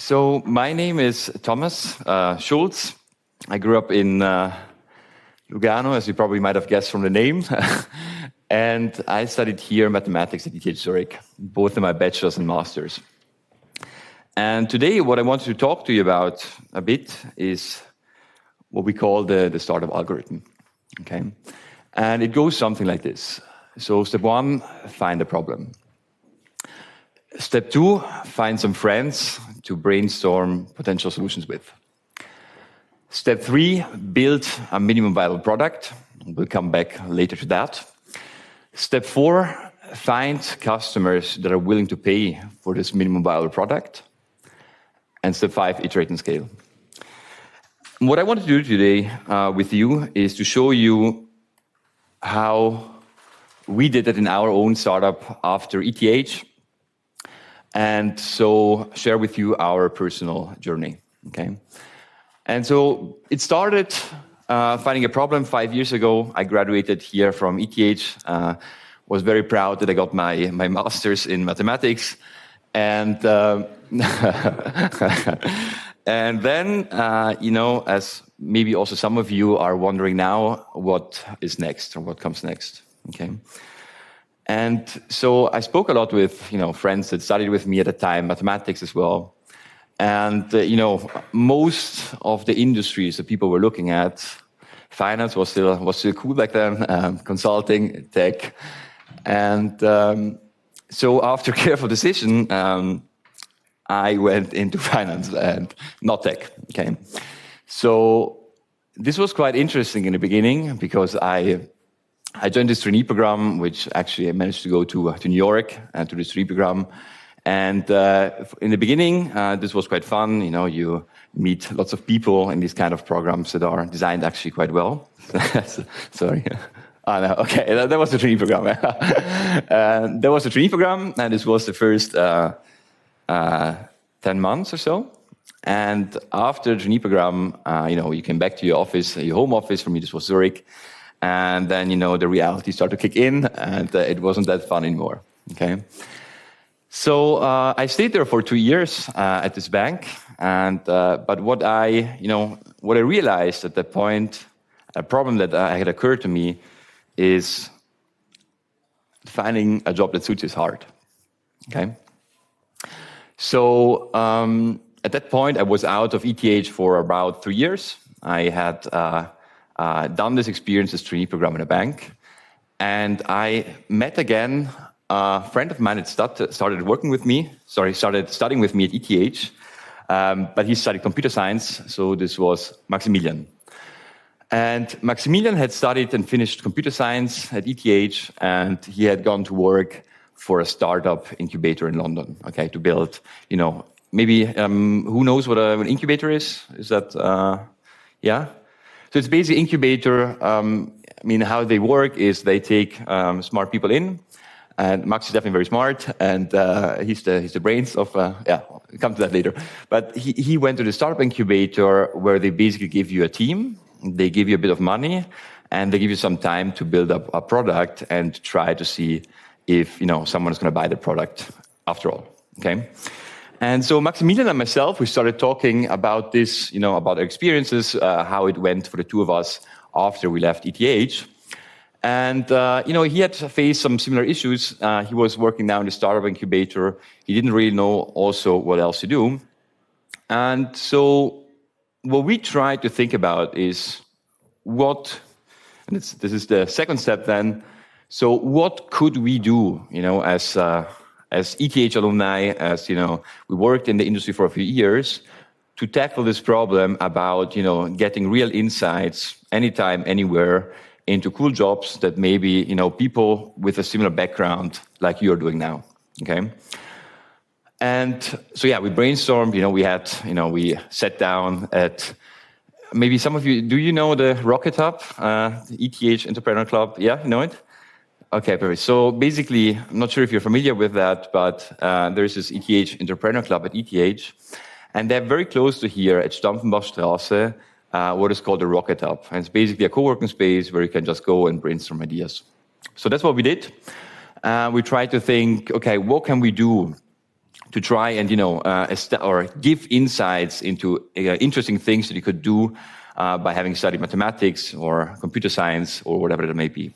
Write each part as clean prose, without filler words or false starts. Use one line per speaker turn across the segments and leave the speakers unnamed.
So my name is Thomas Schulz. I grew up in Lugano, as you probably might have guessed from the name. And I studied here mathematics at ETH Zurich, both in my bachelor's and master's. And today, what I want to talk to you about a bit is what we call the startup algorithm. Okay, and it goes something like this. So step one, find a problem. Step two, find some friends to brainstorm potential solutions with. Step three, build a minimum viable product. We'll come back later to that. Step four, find customers that are willing to pay for this minimum viable product. And step five, iterate and scale. What I want to do today with you is to show you how we did it in our own startup after ETH, and so share with you our personal journey. Okay, and so it started finding a problem 5 years ago. I graduated here from ETH. Was very proud that I got my master's in mathematics, and and then as maybe also some of you are wondering now, what is next or what comes next? Okay. And so I spoke a lot with friends that studied with me at the time, mathematics as well. And most of the industries that people were looking at, finance was still cool back then, consulting, tech. And so after careful decision, I went into finance and not tech. Okay, so this was quite interesting in the beginning because I joined this trainee program, which actually I managed to go to New York and to this trainee program. And in the beginning, this was quite fun. You meet lots of people in these kind of programs that are designed actually quite well. Sorry. Oh, no, okay, that was the trainee program. That was the trainee program, and this was the first 10 months or so. And after the trainee program, you came back to your office, your home office. For me, this was Zurich. And then, the reality started to kick in, and it wasn't that fun anymore. Okay. So I stayed there for 2 years at this bank, and but what I realized at that point, a problem that had occurred to me, is finding a job that suits is hard. Okay. So at that point, I was out of ETH for about 3 years. I had done this experience as trainee program in a bank, and I met again a friend of mine that started studying with me at ETH, but he studied computer science, so this was Maximilian. And Maximilian had studied and finished computer science at ETH, and he had gone to work for a startup incubator in London, okay, to build, maybe, who knows what an incubator is? Is that, yeah? So it's basically incubator. How they work is they take smart people in, and Max is definitely very smart, and he's the brains of, we'll come to that later. But he went to the startup incubator where they basically give you a team, they give you a bit of money, and they give you some time to build up a product and try to see if someone is going to buy the product after all. Okay. And so Maximilian and myself, we started talking about this, about our experiences, how it went for the two of us after we left ETH. And, he had faced some similar issues. He was working now in the startup incubator. He didn't really know also what else to do. And so what we tried to think about is this is the second step then. So what could we do, as ETH alumni, as we worked in the industry for a few years, to tackle this problem about getting real insights anytime, anywhere into cool jobs that maybe people with a similar background like you're doing now. Okay. And so we brainstormed. We sat down at maybe some of you. Do you know the Rocket Hub, the ETH Entrepreneur Club? Yeah, you know it. Okay, perfect. So basically, I'm not sure if you're familiar with that, but there's this ETH Entrepreneur Club at ETH, and they're very close to here at Stampfenbachstraße, what is called the Rocket Hub. And it's basically a co-working space where you can just go and brainstorm ideas. So that's what we did. We tried to think, okay, what can we do to try and, or give insights into interesting things that you could do by having studied mathematics or computer science or whatever it may be.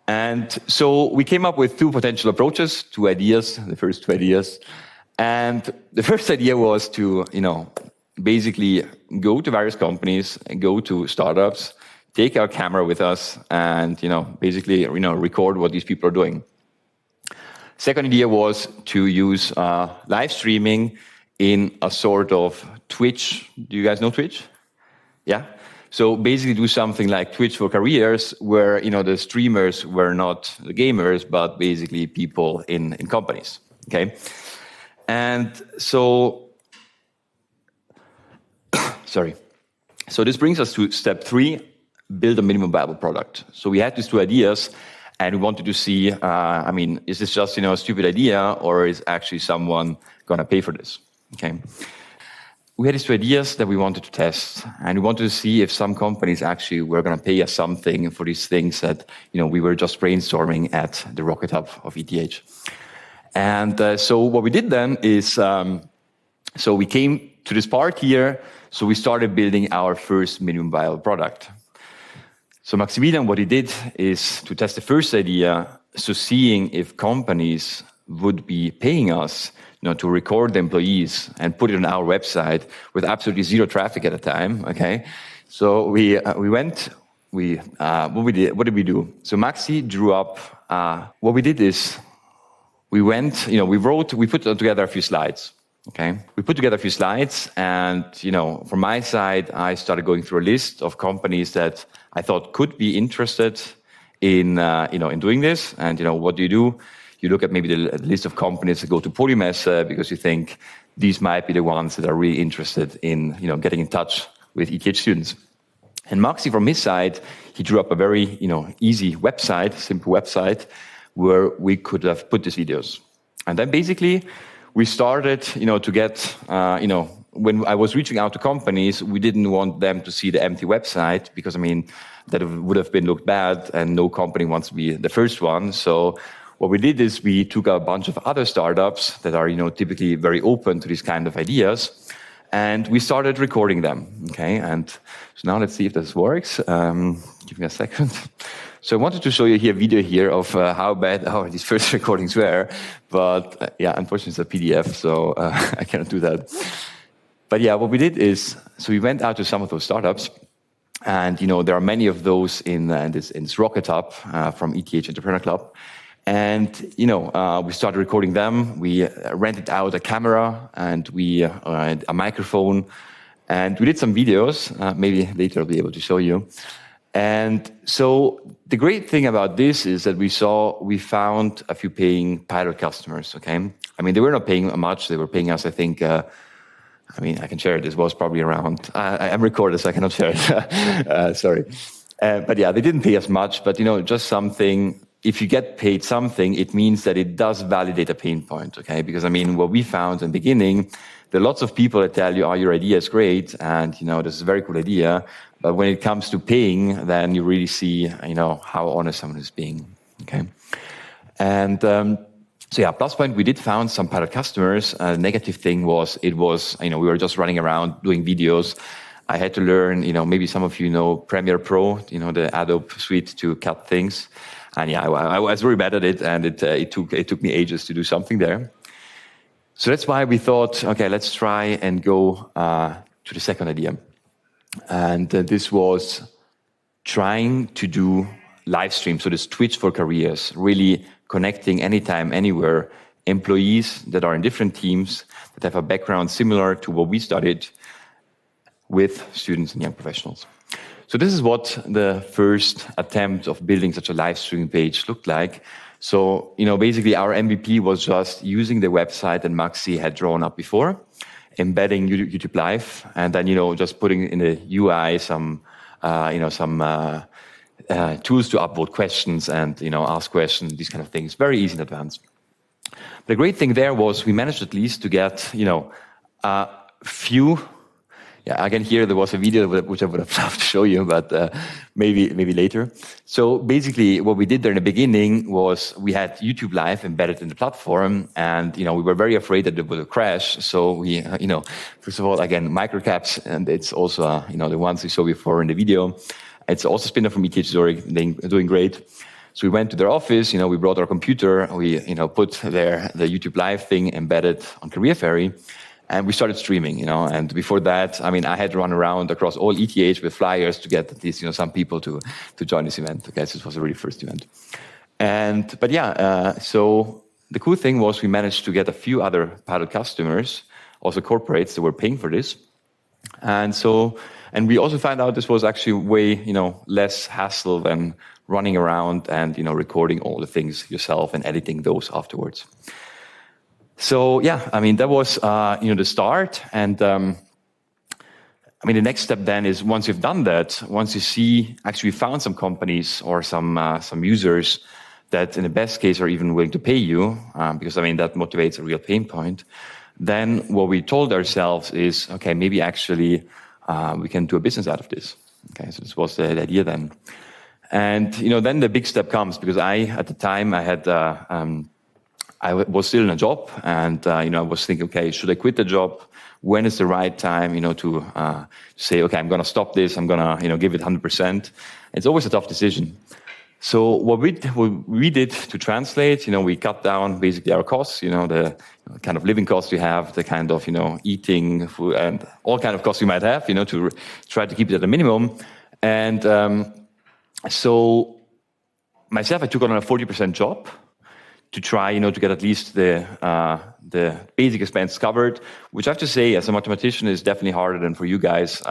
And so we came up with two potential approaches, two ideas, the first two ideas. And the first idea was to, basically go to various companies and go to startups, take our camera with us and, basically, record what these people are doing. Second idea was to use live streaming in a sort of Twitch. Do you guys know Twitch? Yeah? So basically do something like Twitch for Careers, where the streamers were not the gamers, but basically people in companies. Okay? And so, sorry. So this brings us to step 3, build a minimum viable product. So we had these two ideas, and we wanted to see, is this just a stupid idea, or is actually someone going to pay for this? Okay. We had these two ideas that we wanted to test, and we wanted to see if some companies actually were going to pay us something for these things that we were just brainstorming at the Rocket Hub of ETH. And so what we did then is, so we came to this part here, so we started building our first minimum viable product. So Maximilian, what he did is to test the first idea, so seeing if companies would be paying us to record the employees and put it on our website with absolutely zero traffic at the time, okay? So we went, what did we do? So Maxi drew up, what we did is, we went, we put together a few slides, okay? We put together a few slides, and, from my side, I started going through a list of companies that I thought could be interested in, in doing this. And, what do? You look at maybe the list of companies that go to Polymesse because you think these might be the ones that are really interested in, getting in touch with ETH students. And Maxi, from his side, he drew up a very, easy website, simple website, where we could have put these videos. And then basically we started, to get, when I was reaching out to companies, we didn't want them to see the empty website because, that would have been looked bad, and no company wants to be the first one. So what we did is we took a bunch of other startups that are, typically very open to these kind of ideas, and we started recording them, okay? And so now let's see if this works. Give me a second. So I wanted to show you here a video here of how bad these first recordings were, but yeah, unfortunately it's a PDF, so I cannot do that. But yeah, what we did is, so we went out to some of those startups, and there are many of those in this Rocket Hub from ETH Entrepreneur Club. And, we started recording them. We rented out a camera and a microphone, and we did some videos. Maybe later I'll be able to show you. And so the great thing about this is that we found a few paying pilot customers, okay? They were not paying much. They were paying us, I think, I can share it. This was probably around, I'm recorded, so I cannot share it. Sorry. But yeah, they didn't pay us much, but, just something. If you get paid something, it means that it does validate a pain point, okay? Because, what we found in the beginning, there are lots of people that tell you, oh, your idea is great, and, this is a very cool idea. But when it comes to paying, then you really see, how honest someone is being, okay? And so yeah, plus point, we did found some pilot customers. Negative thing was, we were just running around doing videos. I had to learn, maybe some of you know Premiere Pro, the Adobe suite to cut things. And yeah, I was very bad at it, and it took me ages to do something there. So that's why we thought, okay, let's try and go to the second idea. And this was trying to do live stream, so this Twitch for Careers, really connecting anytime, anywhere, employees that are in different teams, that have a background similar to what we studied, with students and young professionals. So this is what the first attempt of building such a live streaming page looked like. So, basically our MVP was just using the website that Maxi had drawn up before, embedding YouTube Live, and then, just putting in the UI some tools to upvote questions and, ask questions, these kind of things, very easy in advance. The great thing there was we managed at least to get, a few Yeah, again, here there was a video which I would have loved to show you, but maybe later. So basically what we did there in the beginning was we had YouTube Live embedded in the platform, and we were very afraid that it would crash. So we, first of all, again, microcaps, and it's also, the ones we saw before in the video. It's also spinoff from ETH Zurich, doing great. So we went to their office, we brought our computer, we, put there the YouTube Live thing embedded on CareerFairy, and we started streaming, and before that, I had to run around across all ETH with flyers to get at least, some people to join this event. Okay, so it was the really first event. So the cool thing was we managed to get a few other pilot customers, also corporates that were paying for this. And we also found out this was actually way, less hassle than running around and, recording all the things yourself and editing those afterwards. So yeah, that was, the start. And the next step then is once you've done that, once you see, actually found some companies or some users that in the best case are even willing to pay you, because that motivates a real pain point. Then what we told ourselves is, okay, maybe actually we can do a business out of this. Okay, so this was the idea then. And, then the big step comes because at the time I had, I was still in a job, and I was thinking, okay, should I quit the job? When is the right time, to say, okay, I'm going to stop this. I'm going to, give it 100%. It's always a tough decision. So what we did to translate, we cut down basically our costs, the kind of living costs we have, the kind of, eating food and all kind of costs we might have, to try to keep it at a minimum. And so myself, I took on a 40% job to try, to get at least the basic expense covered, which I have to say, as a mathematician, is definitely harder than for you guys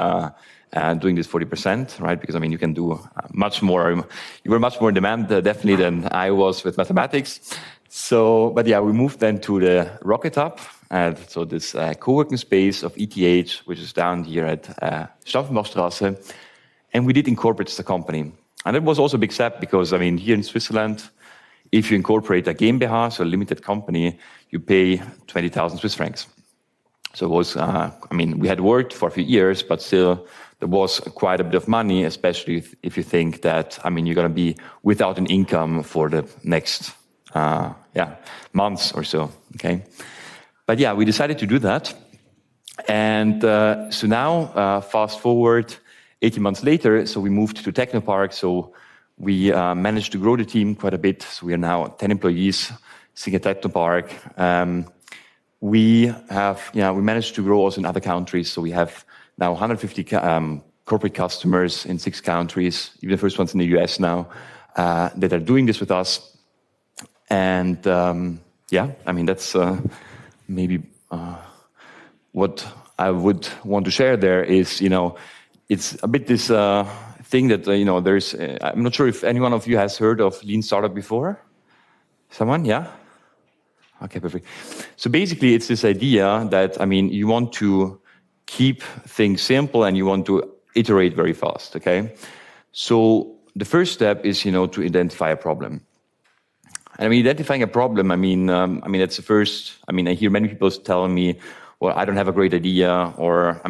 doing this 40%, right? Because you can do much more. You were much more in demand, definitely, than I was with mathematics. So, but yeah, we moved then to the Rocket Hub, so this co-working space of ETH, which is down here at Stauffenbachstraße, and we did incorporate the company, and it was also a big step because here in Switzerland, if you incorporate a GmbH, so a limited company, you pay 20,000 Swiss francs. So it was, we had worked for a few years, but still there was quite a bit of money, especially if you think that, you're going to be without an income for the next, months or so, okay? But yeah, we decided to do that. And so now, fast forward 18 months later, so we moved to Technopark, so we managed to grow the team quite a bit. So we are now 10 employees sitting at Technopark. We managed to grow also in other countries. So we have now 150 corporate customers in 6 countries, even the first ones in the US now, that are doing this with us. And that's maybe what I would want to share there is, it's a bit this thing that, there's, I'm not sure if any one of you has heard of Lean Startup before. Someone? Yeah? Okay, perfect. So basically it's this idea that, you want to keep things simple and you want to iterate very fast, okay? So the first step is, to identify a problem. And identifying a problem, that's the first, I hear many people telling me, well, I don't have a great idea, or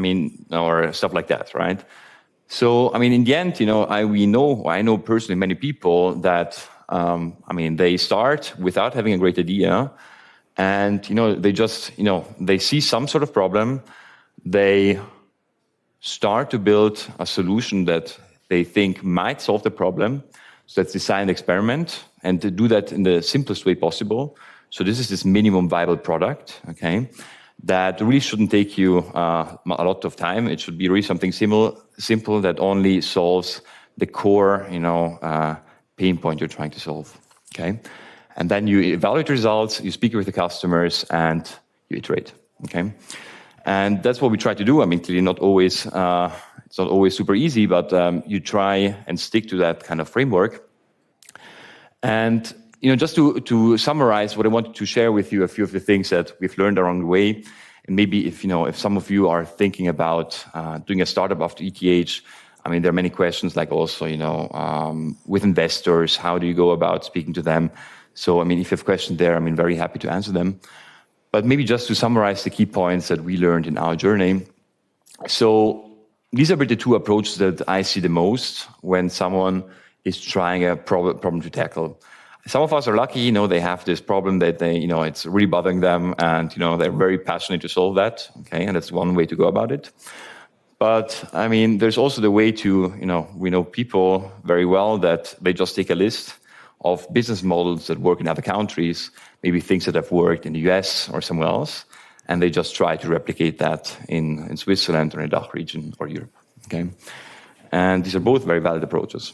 stuff like that, right? So, in the end, I know personally many people that, they start without having a great idea, and, they just, they see some sort of problem, they start to build a solution that they think might solve the problem. So let's design an experiment and to do that in the simplest way possible. So this is this minimum viable product, okay? That really shouldn't take you a lot of time. It should be really something simple that only solves the core, pain point you're trying to solve, okay? And then you evaluate results, you speak with the customers, and you iterate, okay? And that's what we try to do. Clearly not always, it's not always super easy, but you try and stick to that kind of framework. And just to summarize what I wanted to share with you, a few of the things that we've learned along the way, and maybe if some of you are thinking about doing a startup after ETH, there are many questions like also, with investors, how do you go about speaking to them? So, if you have questions there, I'm very happy to answer them. But maybe just to summarize the key points that we learned in our journey. So these are the two approaches that I see the most when someone is trying a problem to tackle. Some of us are lucky, they have this problem that it's really bothering them, and they're very passionate to solve that. Okay, and that's one way to go about it. But I mean, there's also the way to, we know people very well that they just take a list of business models that work in other countries, maybe things that have worked in the US or somewhere else, and they just try to replicate that in Switzerland or in the DACH region or Europe. Okay, and these are both very valid approaches.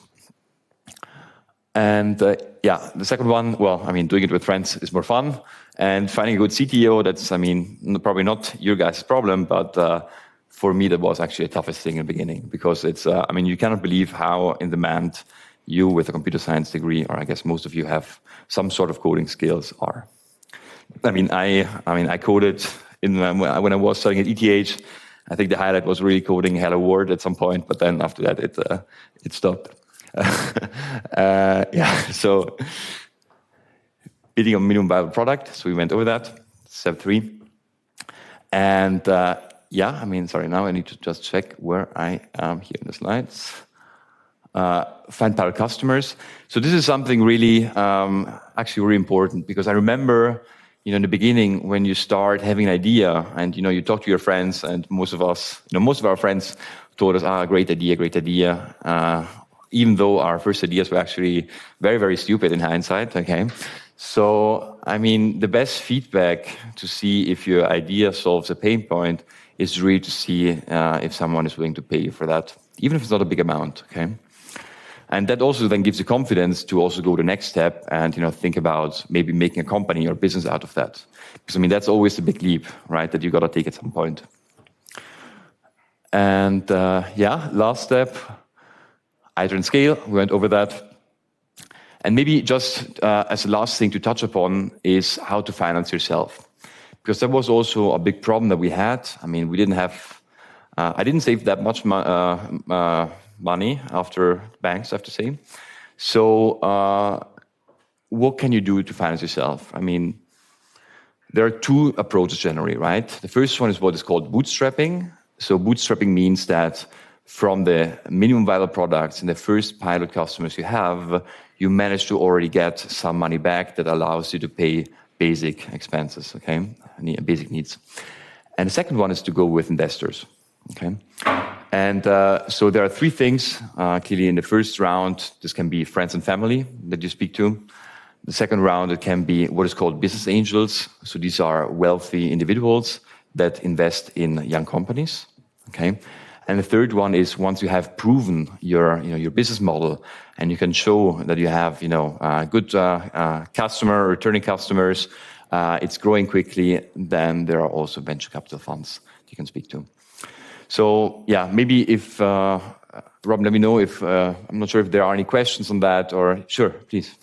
And the second one, doing it with friends is more fun, and finding a good CTO, that's, probably not your guys' problem, but for me, that was actually the toughest thing in the beginning, because it's, you cannot believe how in demand you with a computer science degree, or I guess most of you have some sort of coding skills are. I coded when I was studying at ETH. I think the highlight was really coding Hello World at some point, but then after that it stopped. So bidding on minimum viable product. So we went over that, step 3. And sorry, now I need to just check where I am here in the slides. Find pilot customers. So this is something really, actually really important, because I remember, in the beginning when you start having an idea and, you talk to your friends, and most of our friends told us, great idea. Even though our first ideas were actually very, very stupid in hindsight, okay? So, the best feedback to see if your idea solves a pain point is really to see if someone is willing to pay you for that, even if it's not a big amount, okay? And that also then gives you confidence to also go the next step and, think about maybe making a company or business out of that. Because, that's always a big leap, right, that you got to take at some point. And, last step, iterate and scale. We went over that. And maybe just as a last thing to touch upon is how to finance yourself. Because that was also a big problem that we had. We didn't have, I didn't save that much money after banks, I have to say. So what can you do to finance yourself? There are two approaches generally, right? The first one is what is called bootstrapping. So bootstrapping means that from the minimum viable products and the first pilot customers you have, you manage to already get some money back that allows you to pay basic expenses, okay? Basic needs. And the second one is to go with investors, okay? And so there are 3 things. Clearly in the first round, this can be friends and family that you speak to. The second round, it can be what is called business angels. So these are wealthy individuals that invest in young companies, okay? And the third one is once you have proven your business model and you can show that you have, good customer, returning customers, it's growing quickly, then there are also venture capital funds you can speak to. So, maybe if, Rob, let me know if, I'm not sure if there are any questions on that, or, sure, please.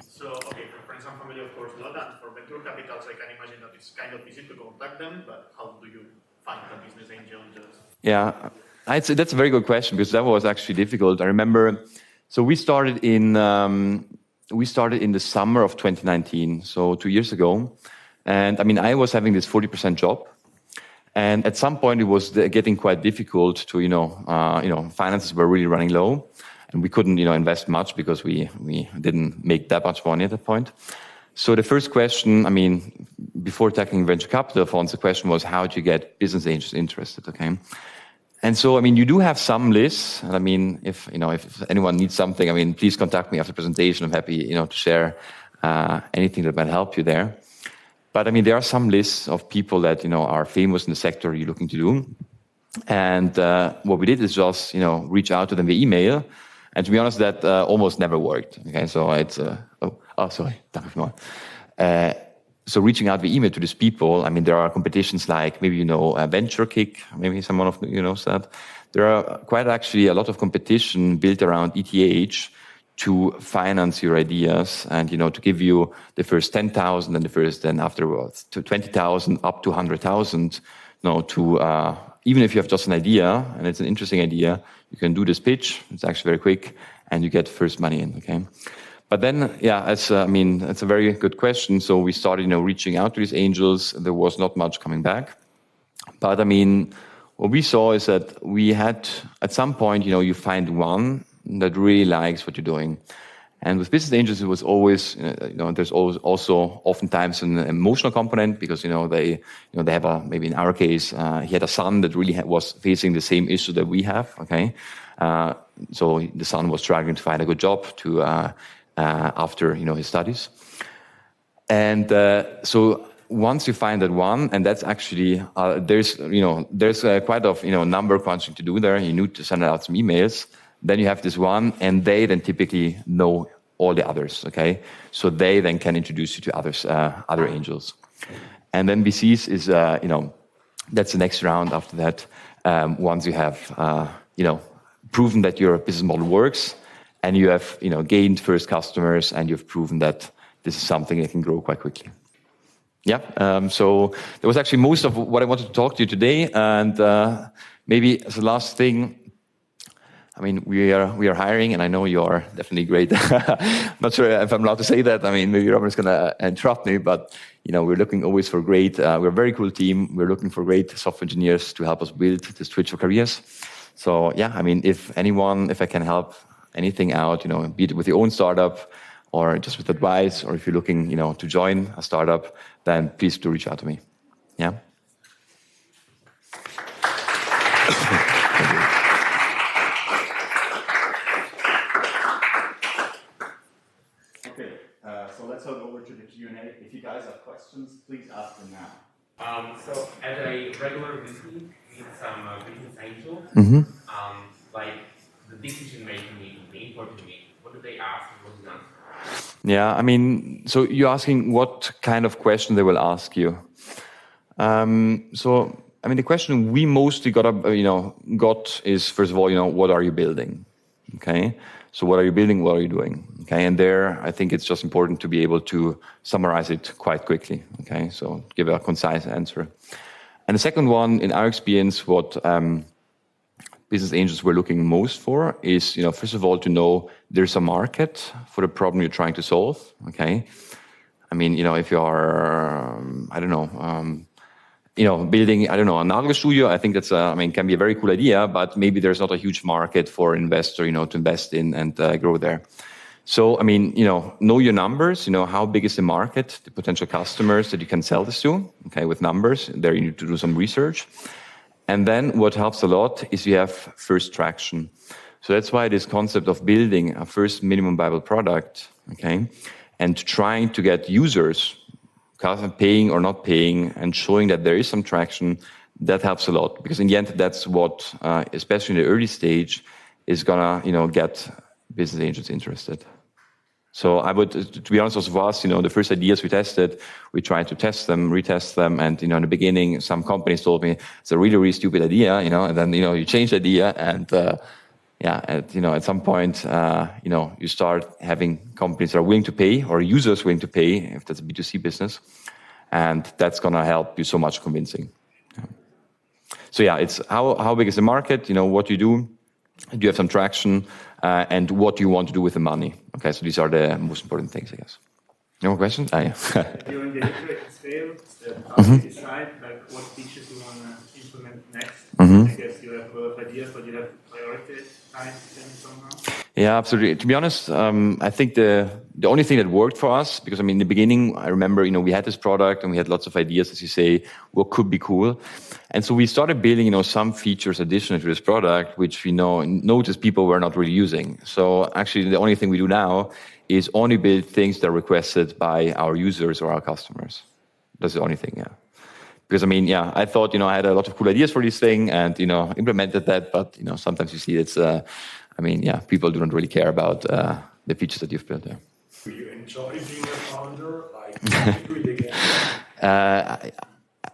So, okay, for friends and family, of course not, and for venture capitals, I can imagine that it's kind of easy to contact them, but how do you find a business angel?
Yeah, that's a very good question, because that was actually difficult. I remember, so we started in the summer of 2019, so 2 years ago. And I was having this 40% job. And at some point, it was getting quite difficult to, finances were really running low. And we couldn't, invest much because we didn't make that much money at that point. So the first question, before tackling venture capital funds, the question was, how do you get business angels interested, okay? And so, you do have some lists. And if anyone needs something, please contact me after the presentation. I'm happy, to share anything that might help you there. But there are some lists of people that, are famous in the sector you're looking to do. And what we did is just, reach out to them via email. And to be honest, that almost never worked. Okay, so it's, sorry, so reaching out via email to these people, there are competitions like maybe, Venture Kick, maybe someone of you knows that. There are quite actually a lot of competition built around ETH to finance your ideas and, to give you the first 10,000 and then afterwards to 20,000 up to 100,000, even if you have just an idea and it's an interesting idea, you can do this pitch. It's actually very quick and you get first money in, okay? But then, it's a very good question. So we started, reaching out to these angels. There was not much coming back. But what we saw is that we had, at some point, you find one that really likes what you're doing. And with business angels, it was always, there's always also oftentimes an emotional component because, they have maybe in our case, he had a son that really was facing the same issue that we have, okay? So the son was struggling to find a good job after, his studies. And so once you find that one, and that's actually, there's quite a number crunching to do there. You need to send out some emails. Then you have this one, and they then typically know all the others, okay? So they then can introduce you to other angels. And then VCs is, that's the next round after that. Once you have, proven that your business model works, and you have, gained first customers, and you've proven that this is something that can grow quite quickly. Yeah, so that was actually most of what I wanted to talk to you today. And maybe as a last thing, I mean, we are hiring, and I know you are definitely great. Not sure if I'm allowed to say that. I mean, maybe Robert is going to interrupt me, but we're looking always for great. We're a very cool team. We're looking for great software engineers to help us build this Twitch for careers. So yeah, I mean, if I can help anything out, be it with your own startup or just with advice, or if you're looking, to join a startup, then please do reach out to me. Yeah.
So let's head over to the Q&A. If you guys have questions, please ask them now.
So as a regular VC with some business angels, like the decision making meeting for me, what do they ask and what do they answer?
Yeah, I mean, so you're asking what kind of question they will ask you. So I mean, the question we mostly got is, first of all, what are you building? Okay. So what are you building? What are you doing? Okay, and there, I think it's just important to be able to summarize it quite quickly. Okay, so give a concise answer. And the second one, in our experience, what business angels were looking most for is, first of all, to know there's a market for the problem you're trying to solve. Okay, I mean, if you are, building, an audio studio, I think that's, can be a very cool idea, but maybe there's not a huge market for an investor, to invest in and grow there. So, know your numbers, how big is the market, the potential customers that you can sell this to, okay, with numbers. There you need to do some research. And then what helps a lot is you have first traction. So that's why this concept of building a first minimum viable product, okay, and trying to get users, paying or not paying, and showing that there is some traction, that helps a lot. Because in the end, that's what, especially in the early stage, is gonna, get business angels interested. So I would, to be honest, also for us, the first ideas we tested, we tried to test them, retest them, and in the beginning, some companies told me it's a really, really stupid idea, and then you change the idea, and at some point, you start having companies that are willing to pay, or users willing to pay, if that's a B2C business, and that's gonna help you so much convincing. So yeah, it's how big is the market? What you do you have some traction? And what you want to do with the money. Okay, so these are the most important things, I guess. No more questions? Yeah.
During the iterative scale, how do you decide what features you want to implement next? I guess you have a lot of ideas, but you have to prioritize them somehow.
Yeah, absolutely. To be honest, I think the only thing that worked for us, because in the beginning, I remember, we had this product and we had lots of ideas, as you say, what could be cool. And so we started building, some features additional to this product, which we noticed people were not really using. So actually, the only thing we do now is only build things that are requested by our users or our customers. That's the only thing, yeah. Because I thought, I had a lot of cool ideas for this thing and, implemented that, but, sometimes you see it's, people don't really care about the features that you've built there.
Do you enjoy being a founder? Like, do it again?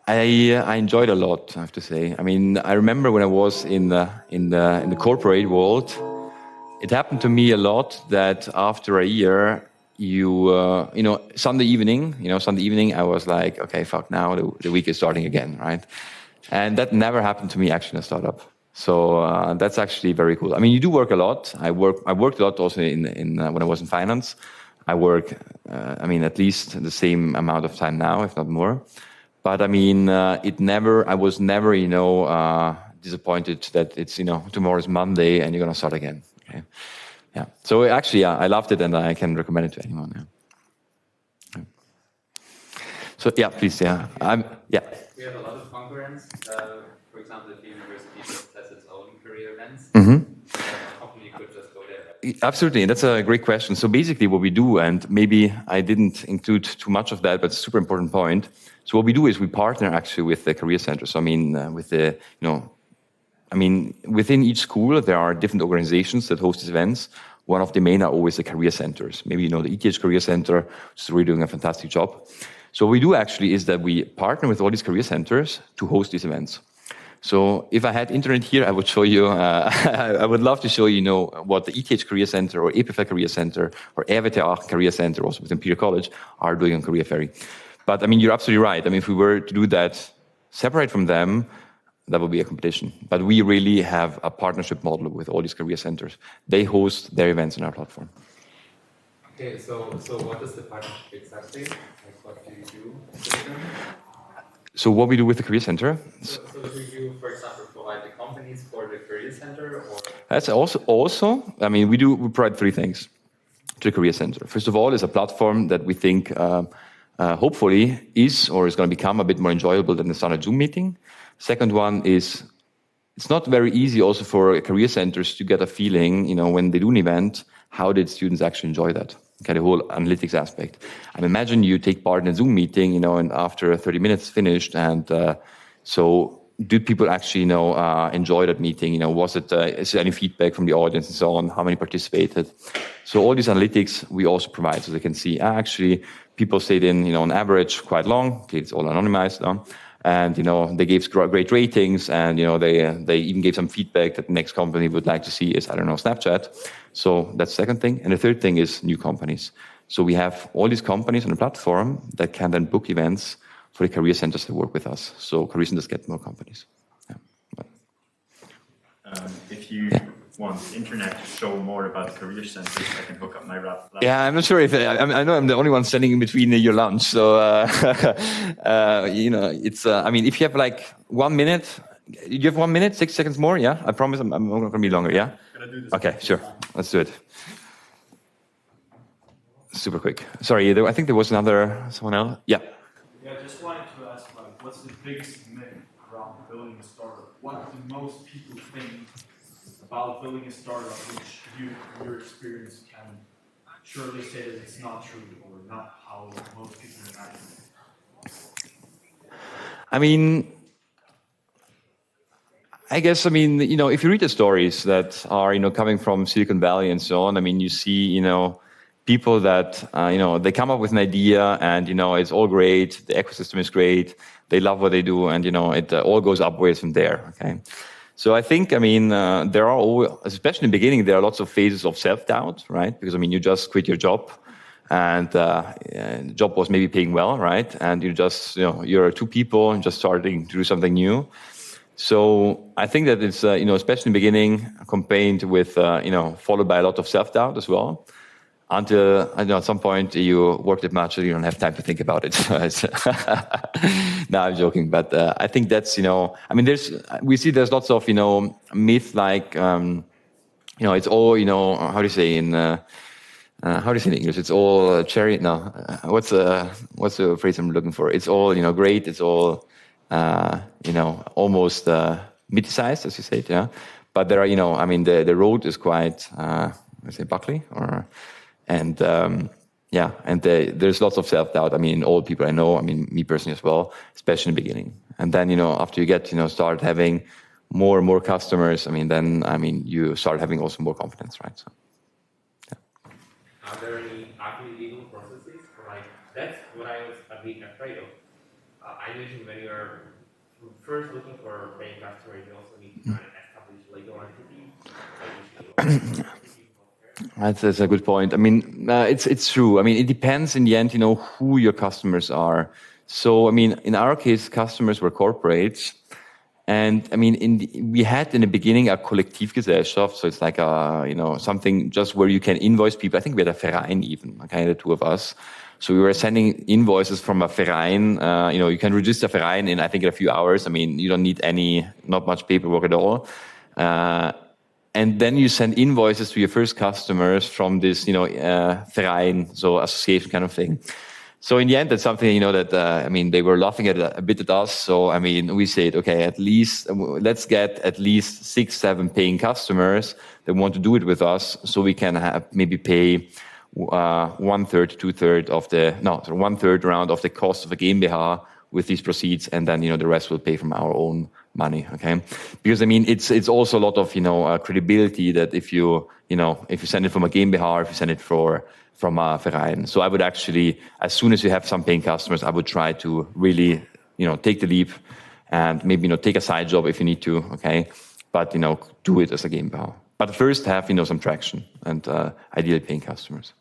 I enjoyed a lot, I have to say. I remember when I was in the corporate world, it happened to me a lot that after a year, Sunday evening, I was like, okay, fuck, now the week is starting again, right? And that never happened to me actually in a startup. So that's actually very cool. You do work a lot. I worked a lot also in when I was in finance. I work, at least the same amount of time now, if not more. But I was never, disappointed that it's, tomorrow is Monday and you're going to start again. Okay. Yeah. So actually, yeah, I loved it and I can recommend it to anyone. Yeah. So yeah, please, yeah. Yeah.
We have a lot of concurrents. For example, if the university just has its own career events, how come you could just go there?
Absolutely, and that's a great question. So basically what we do, and maybe I didn't include too much of that, but it's a super important point. So what we do is we partner actually with the career center. So within each school, there are different organizations that host these events. One of the main are always the career centers. Maybe the ETH Career Center, which is really doing a fantastic job. So what we do actually is that we partner with all these career centers to host these events. So if I had internet here, I would show you, I would love to show you, what the ETH Career Center or EPFL Career Center or RWTH Career Center, also with Imperial College, are doing on CareerFairy. But you're absolutely right. If we were to do that separate from them, that would be a competition. But we really have a partnership model with all these career centers. They host their events on our platform.
Okay, so what is the partnership exactly? Like, what do you do with them?
So what we do with the career center?
So do you, for example, provide the companies for the career center, or?
That's also. We provide three things to the career center. First of all, it's a platform that we think hopefully is going to become a bit more enjoyable than the standard Zoom meeting. Second one is it's not very easy also for career centers to get a feeling, when they do an event, how did students actually enjoy that? Okay, the whole analytics aspect. And imagine you take part in a Zoom meeting, and after 30 minutes finished, and so did people actually, enjoy that meeting? Was it, is there any feedback from the audience and so on? How many participated? So all these analytics we also provide, so they can see actually people stayed in, on average quite long. Okay, it's all anonymized now. And, they gave great ratings and, they even gave some feedback that the next company would like to see is, Snapchat. So that's the second thing. And the third thing is new companies. So we have all these companies on the platform that can then book events for the career centers that work with us. So career centers get more companies. Yeah.
If you want the internet to show more about career centers, I can hook up my laptop.
Yeah, I'm not sure if I know I'm the only one standing in between your lunch. So it's if you have like 1 minute, you have 1 minute, 6 seconds more. Yeah, I promise I'm not going to be longer. Yeah. Okay, sure. Let's do it. Super quick. Sorry, I think there was someone else. Yeah.
Yeah, just wanted to ask, what's the biggest myth around building a startup? What do most people think about building a startup, which you, from your experience, can surely say that it's not true or not how most people imagine it?
I guess, if you read the stories that are, coming from Silicon Valley and so on, you see, people that, they come up with an idea and, it's all great. The ecosystem is great. They love what they do. And, it all goes upwards from there. Okay. So I think, there are always, especially in the beginning, there are lots of phases of self-doubt, right? Because, you just quit your job and the job was maybe paying well, right? And you just, you're two people and just starting to do something new. So I think that it's, especially in the beginning, accompanied with, followed by a lot of self-doubt as well. Until, at some point you work that much that you don't have time to think about it. No, I'm joking. But I think that's, we see there's lots of, myth like, it's all, how do you say in English? It's all cherry. No, what's the phrase I'm looking for? It's all, great. It's all, almost mid-sized, as you say, yeah. But there are, the road is quite, let's say, buckly, and there's lots of self-doubt. All people I know, me personally as well, especially in the beginning. And then, after you get, start having more and more customers, you start having also more confidence, right? So, yeah.
Are there any ugly legal processes? That's what I was a bit afraid of. I imagine when you're first looking for a paying customer, you also need to try and establish legal entity.
That's a good point. It's true. It depends in the end, who your customers are. So, in our case, customers were corporates. And, we had in the beginning a Kollektivgesellschaft. So it's like something just where you can invoice people. I think we had a Verein even, okay, the two of us. So we were sending invoices from a Verein. You can register Verein in, I think, in a few hours. I mean, you don't need not much paperwork at all. And then you send invoices to your first customers from this, Verein, so association kind of thing. So in the end, that's something, that, they were laughing a bit at us. So, we said, okay, let's get at least 6-7 paying customers that want to do it with us, so we can maybe pay 1/3, 2/3 1/3 around of the cost of a GmbH with these proceeds, and then, the rest will pay from our own money, okay? Because, it's also a lot of, credibility that if you send it from a GmbH, or if you send it from a Verein. So I would actually, as soon as you have some paying customers, I would try to really, take the leap and maybe, take a side job if you need to, okay? But, do it as a GmbH. But first have, some traction and ideally paying customers.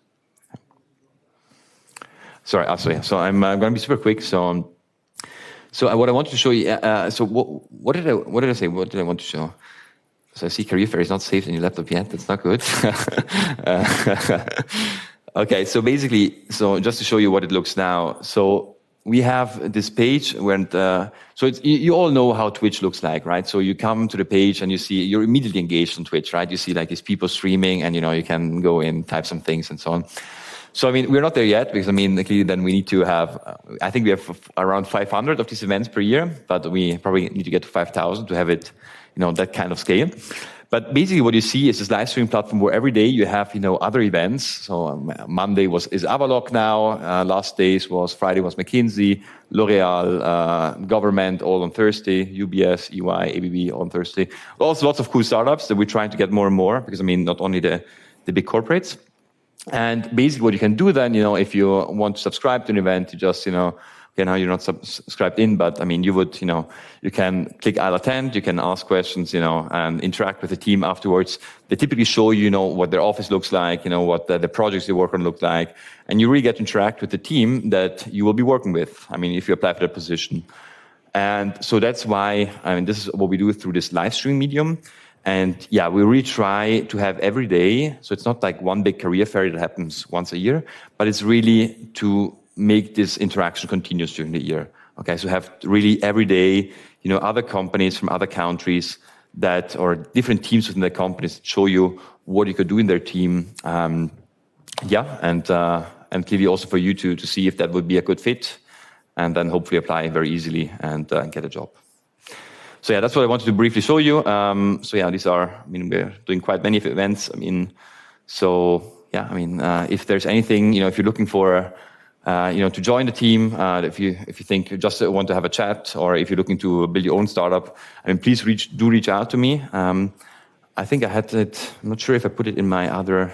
Sorry, so I'm going to be super quick. So what I wanted to show you, so what did I say? What did I want to show? So I see CareerFairy is not saved in your laptop yet. That's not good. Okay, so basically, just to show you what it looks now. So we have this page when you all know how Twitch looks like, right? So you come to the page and you're immediately engaged on Twitch, right? You see like these people streaming, and you can go in, type some things and so on. So we're not there yet, because clearly then we need to have, I think we have around 500 of these events per year, but we probably need to get to 5,000 to have it, that kind of scale. But basically what you see is this live streaming platform where every day you have, other events. So Monday is Avalok now, Friday was McKinsey, L'Oreal, government all on Thursday, UBS, EY, ABB all on Thursday. Also lots of cool startups that we're trying to get more and more, because not only the big corporates. And basically what you can do then, if you want to subscribe to an event, you just, okay, now you're not subscribed in, but you would, you can click I'll attend, you can ask questions, and interact with the team afterwards. They typically show you, what their office looks like, what the projects they work on look like, and you really get to interact with the team that you will be working with. If you apply for that position. And so that's why, this is what we do through this live stream medium. And yeah, we really try to have every day, so it's not like one big CareerFairy that happens once a year, but it's really to make this interaction continuous during the year. Okay, so have really every day, other companies from other countries or different teams within the companies show you what you could do in their team. And clearly also for you to see if that would be a good fit, and then hopefully apply very easily and get a job. So yeah, that's what I wanted to briefly show you. These are, we're doing quite many events. If there's anything, if you're looking for, to join the team, if you think you just want to have a chat, or if you're looking to build your own startup, please reach out to me. I think I had it, I'm not sure if I put it in my other,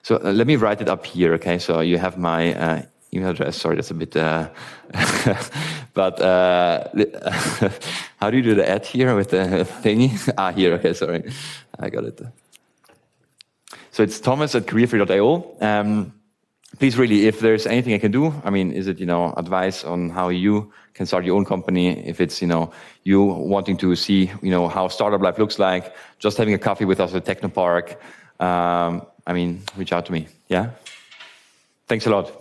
so let me write it up here, okay? So you have my email address, sorry, that's a bit, but how do you do the ad here with the thingy? Here, okay, sorry, I got it. So it's thomas@careerfairy.io. Please really, if there's anything I can do, is it, advice on how you can start your own company, if it's, you wanting to see, how startup life looks like, just having a coffee with us at Technopark, reach out to me, yeah? Thanks a lot.